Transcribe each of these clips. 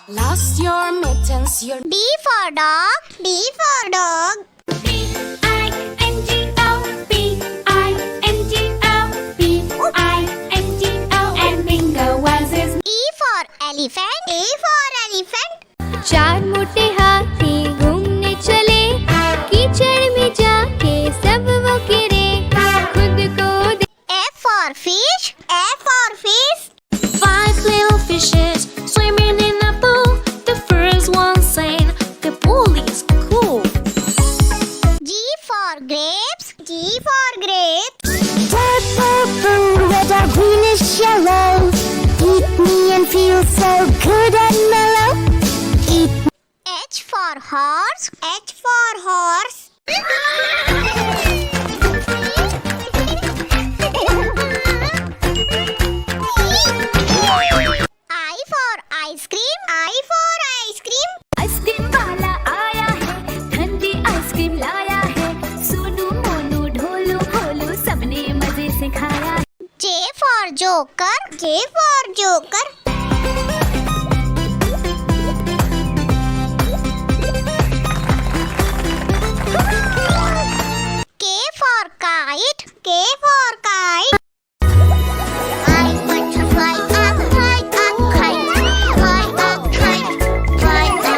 Lost your mittens, your D for dog. D for dog. B-I-N-G-O, B-I-N-G-O, B-I-N-G-O, and bingo was his. E for elephant. E for elephant. चार मोटे हाथी घूमने चले, कीचड़ में जाके सब वो गिरे, खुद को F for fish. F for fish. 5 little fishes swimming in a pool. The first one saying, the pool is cool. G for grapes. G for grapes. Purple fruit with a greenish yellow. Eat me and feel so good and mellow. Eat H for horse. H for horse. I for ice cream. I for ice cream. Ice cream वाला आया है, ठंडी ice cream लाया है, सोनू मोनू ढोलू भोलू सबने मजे से खाया। J for joker. J for joker. K for kite. K for kite. I want to fly a kite, a kite, fly a kite, fly a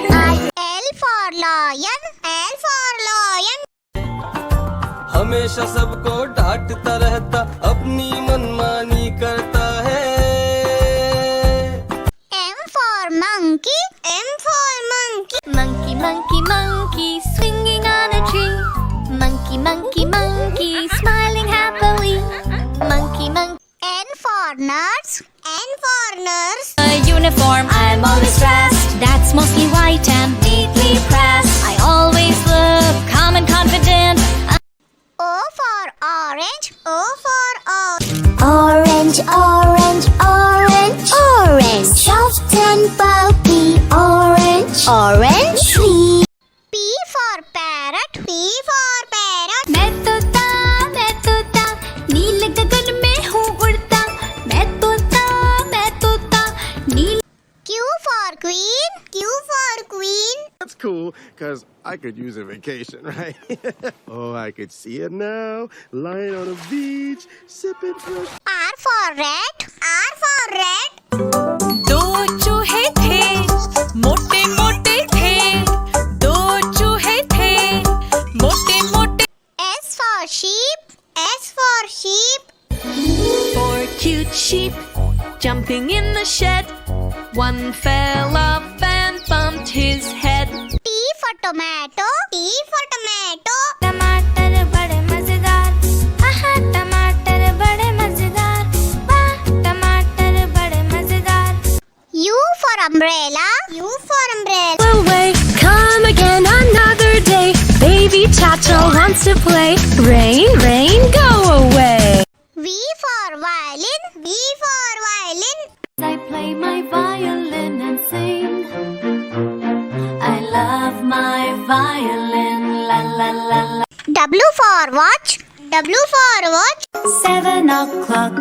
kite. L for lion. L for lion. हमेशा सबको डांटता रहता, अपनी मनमानी करता है। M for monkey. M for monkey. Monkey, monkey, monkey, swinging on a tree. Monkey, monkey, monkey, smiling happily. Monkey, monkey. N for nurse. N for nurse. A uniform, I'm always dressed. That's mostly white and neatly pressed. I always look calm and confident. O for orange. O for orange. orange, orange, orange, orange. Soft and pulpy orange, orange tree. P for parrot. P for parrot. मैं तोता नील गगन में हूँ उड़ता। मैं तोता नील। Q for queen. Q for queen. That's cool, because I could use a vacation, right? Oh, I could see it now, lying on a beach, sipping fresh. R for rat. R for rat. दो चूहे थे, मोटे मोटे थे, दो चूहे थे, मोटे मोटे. S for sheep. S for sheep. 4 cute sheep jumping in the shed. One fell off and bumped his head. T for tomato. T for tomato. टमाटर बड़े मजेदार, आहा टमाटर बड़े मजेदार, वाह टमाटर बड़े मजेदार। U for umbrella. U for umbrella. Away, come again another day. Baby Chacho wants to play. Rain, rain, go away. V for violin. V for violin. I play my violin and sing. I love my violin, la la la la. W for watch. W for watch. 7 o'clock,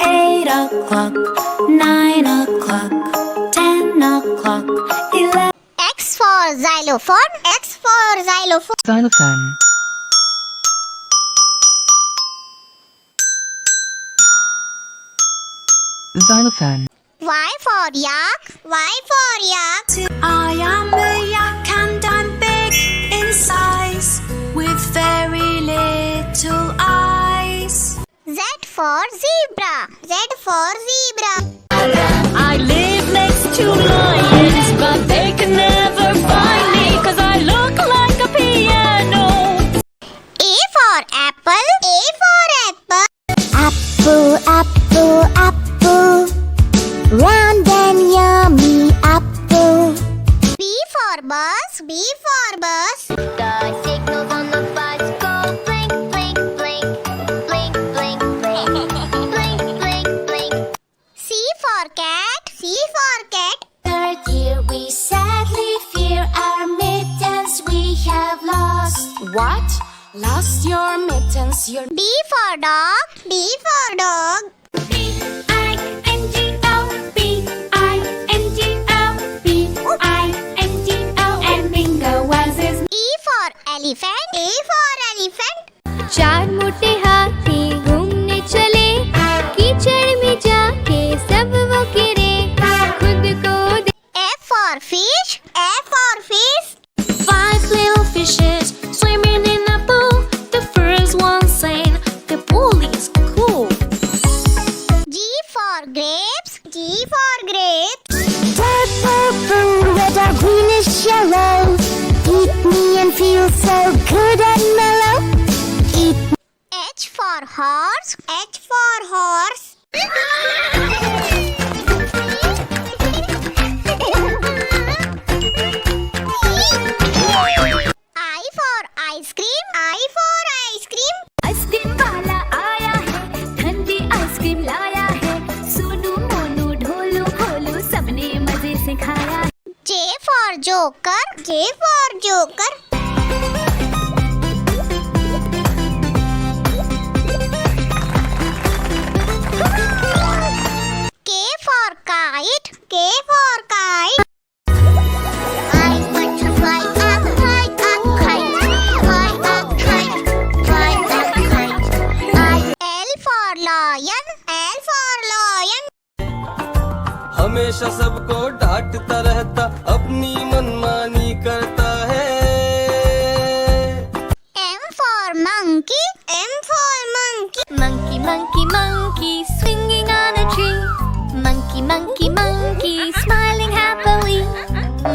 8 o'clock, 9 o'clock, 10 o'clock, 11. X for xylophone. X for xylophone. Xylophone. Xylophone. Y for yak. Y for yak. I am a yak and I'm big in size, with very little eyes. Z for zebra. Z for zebra. I live next to lions, but they can never find me, 'cause I look like a piano. A for apple. A for apple. Apple, apple, apple. Round and yummy apple. B for bus. B for bus. The signals on the bus go blink, blink, blink, blink, blink, blink, blink, blink, blink. C for cat. C for cat. Third year we sadly fear our mittens we have lost. What? Lost your mittens, your D for dog. D for dog. B-I-N-G-O, B-I-N-G-O. elephant. A for elephant. चार मोटे हाथी घूमने चले, कीचड़ में जाके सब वो गिरे, खुद को F for fish. F for fish. 5 little fishes swimming in a pool. The first one saying, the pool is cool. G for grapes. G for grapes. Red, purple, red or greenish yellow. Eat me and feel so good and mellow. Eat H for horse. H for horse. I for ice cream. I for ice cream. Ice cream वाला आया है, ठंडी ice cream लाया है, सोनू मोनू ढोलू भोलू सबने मजे से खाया। J for joker. J for joker. K for kite. K for kite. I want to fly a kite, a kite, fly a kite, fly a kite. L for lion. L for lion. हमेशा सबको डांटता रहता, अपनी मनमानी करता है। M for monkey. M for monkey. Monkey, monkey, monkey, swinging on a tree. Monkey, monkey, monkey, smiling happily.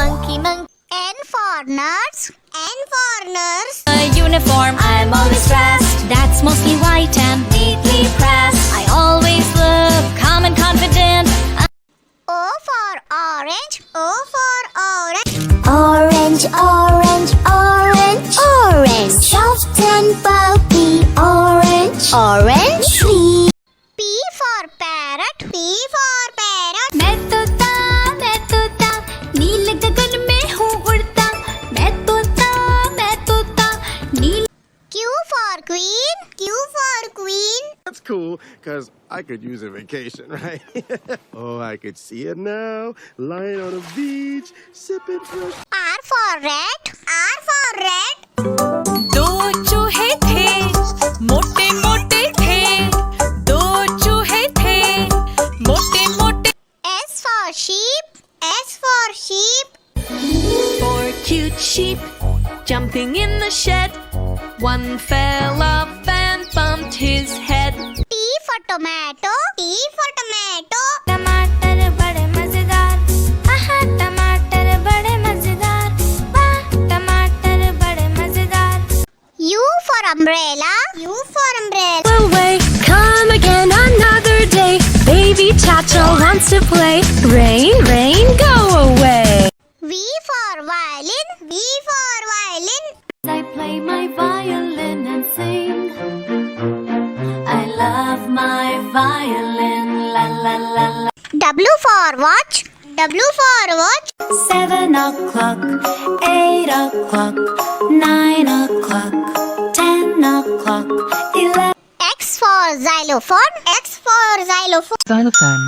Monkey, monkey. N for nurse. N for nurse. A uniform, I'm always dressed. That's mostly white and neatly pressed. I always look calm and confident. O for orange. O for orange. orange, orange, orange, orange. Soft and pulpy orange, orange tree. P for parrot. P for parrot. मैं तोता, नील गगन में हूँ उड़ता। मैं तोता, नील। Q for queen. Q for queen. That's cool, because I could use a vacation, right? Oh, I could see it now, lying on a beach, sipping fresh. R for rat. R for rat. दो चूहे थे, मोटे मोटे थे, दो चूहे थे, मोटे मोटे। S for sheep. S for sheep. 4 cute sheep jumping in the shed. One fell off and bumped his head. T for tomato. T for tomato. टमाटर बड़े मजेदार, आहा टमाटर बड़े मजेदार, वाह टमाटर बड़े मजेदार। U for umbrella. U for umbrella. Away, come again another day. Baby Chacha wants to play. Rain, rain, go away. V for violin. V for violin. I play my violin and sing. I love my violin, la la la la. W for watch. W for watch. 7 o'clock, 8 o'clock, 9 o'clock, 10 o'clock, 11. X for xylophone. X for xylophone. Xylophone.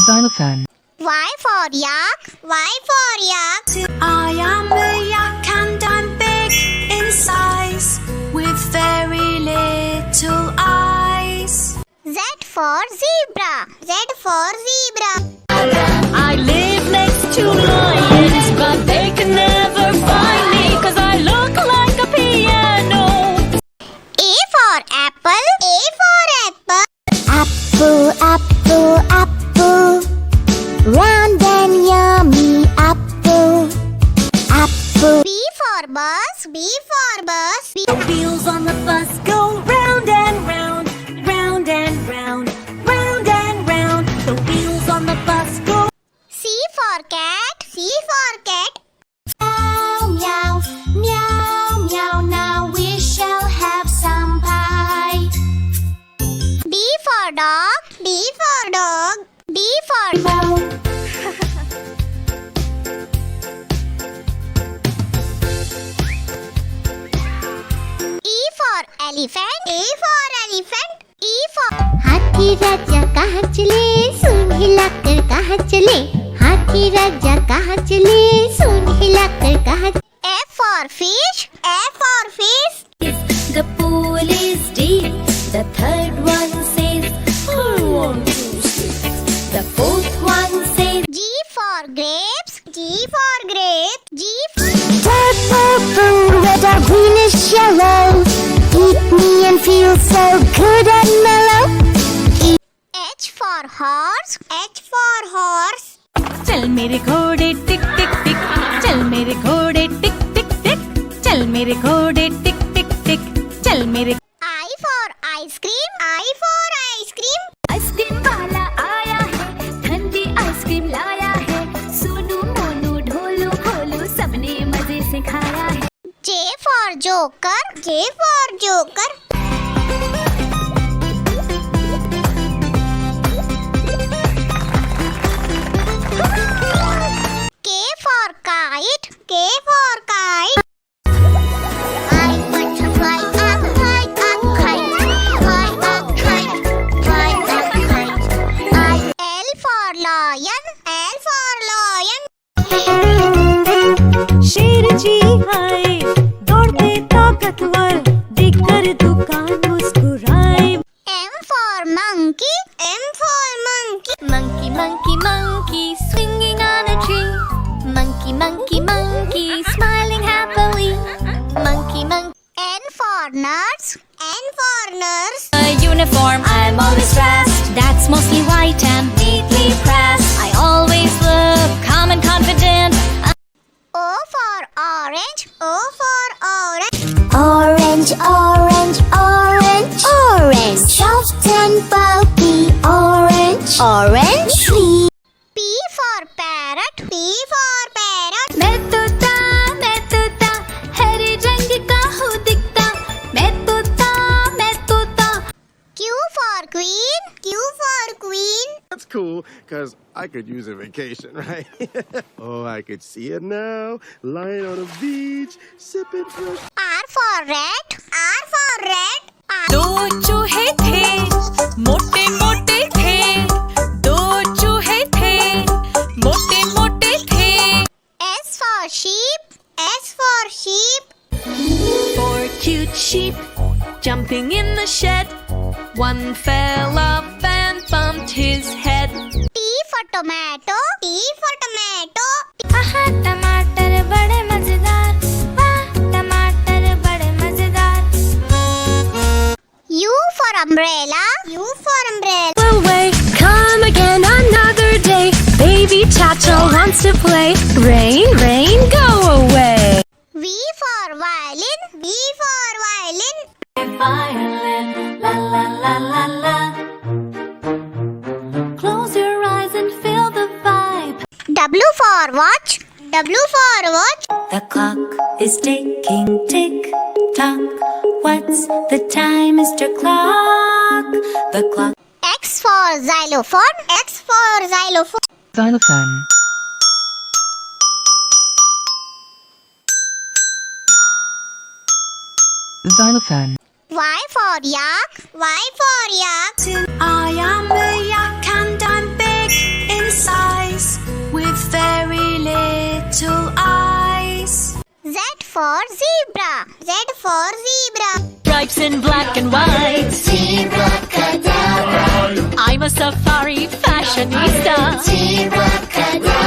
Xylophone. Y for yak. Y for yak. I am a yak and I'm big in size with very little eyes. Z for zebra. Z for zebra. I live next to lions, but they can never find me 'cause I look like a piano. A for apple. A for apple. Apple, apple, apple. Round and yummy apple. Apple. B for bus. B for bus. B The wheels on the bus go round and round, round and round, round and round. The wheels on the bus go. C for cat. C for cat. Meow, meow, meow, now we shall have some pie. D for dog. D for dog. D for Bow. E for elephant. A for elephant. E for हाथी राजा कहाँ चले, सूंड हिलाकर कहाँ चले, की राजा कहाँ चले, सूंड हिलाकर कहाँ। F for fish. F for fish. The pool is deep. The third one says, I want to sleep. The fourth one says, G for grapes. G for grapes. G for Red, purple, red or greenish yellow. Eat me and feel so good and mellow. H for horse. H for horse. चल मेरे घोड़े टिक टिक टिक, चल मेरे घोड़े टिक टिक टिक, चल मेरे घोड़े टिक टिक टिक, चल मेरे। I for ice cream. I for ice cream. Ice cream वाला आया है, ठंडी आइसक्रीम लाया है, सोनू मोनू ढोलू भोलू सबने मजे से खाया है। J for joker. J for joker. K for kite. K for kite. I want to fly a kite, a kite, fly a kite, fly a kite. L for lion. L for lion. शेर जी आए दौड़ते ताकतवर, देखकर दुकान मुस्कुराए। M for monkey. M for monkey. Monkey, monkey, monkey, swinging on a tree. Monkey, monkey, monkey, smiling happily. Monkey, monkey. N for nurse. N for nurse. A uniform, I'm always dressed. That's mostly white and neatly pressed. I always look calm and confident. O for orange. O for orange. Orange, orange, orange, orange. Soft and pulpy orange, orange tree. P for parrot. P for parrot. मैं तोता, हरे रंग का हूँ दिखता। मैं तोता। Q for queen. Q for queen. That's cool, because I could use a vacation, right? Oh, I could see it now, lying on a beach, sipping fresh. R for rat. R for rat. दो चूहे थे, मोटे मोटे थे, दो चूहे थे, मोटे मोटे थे। S for sheep. S for sheep. Four cute sheep jumping in the shed. One fell off and bumped his head. T for tomato. T for tomato. आहा टमाटर बड़े मजेदार, वाह टमाटर बड़े मजेदार। U for umbrella. U for umbrella. Away, come again another day. Baby Chacho wants to play. Rain, rain, go away. V for violin. V for violin. Violin, la la la la la. Close your eyes and feel the vibe. W for watch. W for watch. The clock is ticking, tick tock. What's the time, Mr. Clock? The clock. X for xylophone. X for xylophone. Xylophone. Xylophone. Y for yak. Y for yak. I am a yak and I'm big in size with very little eyes. Z for zebra. Z for zebra. Stripes in black and white. Zebra cadabra. I'm a safari fashionista. Zebra cadabra.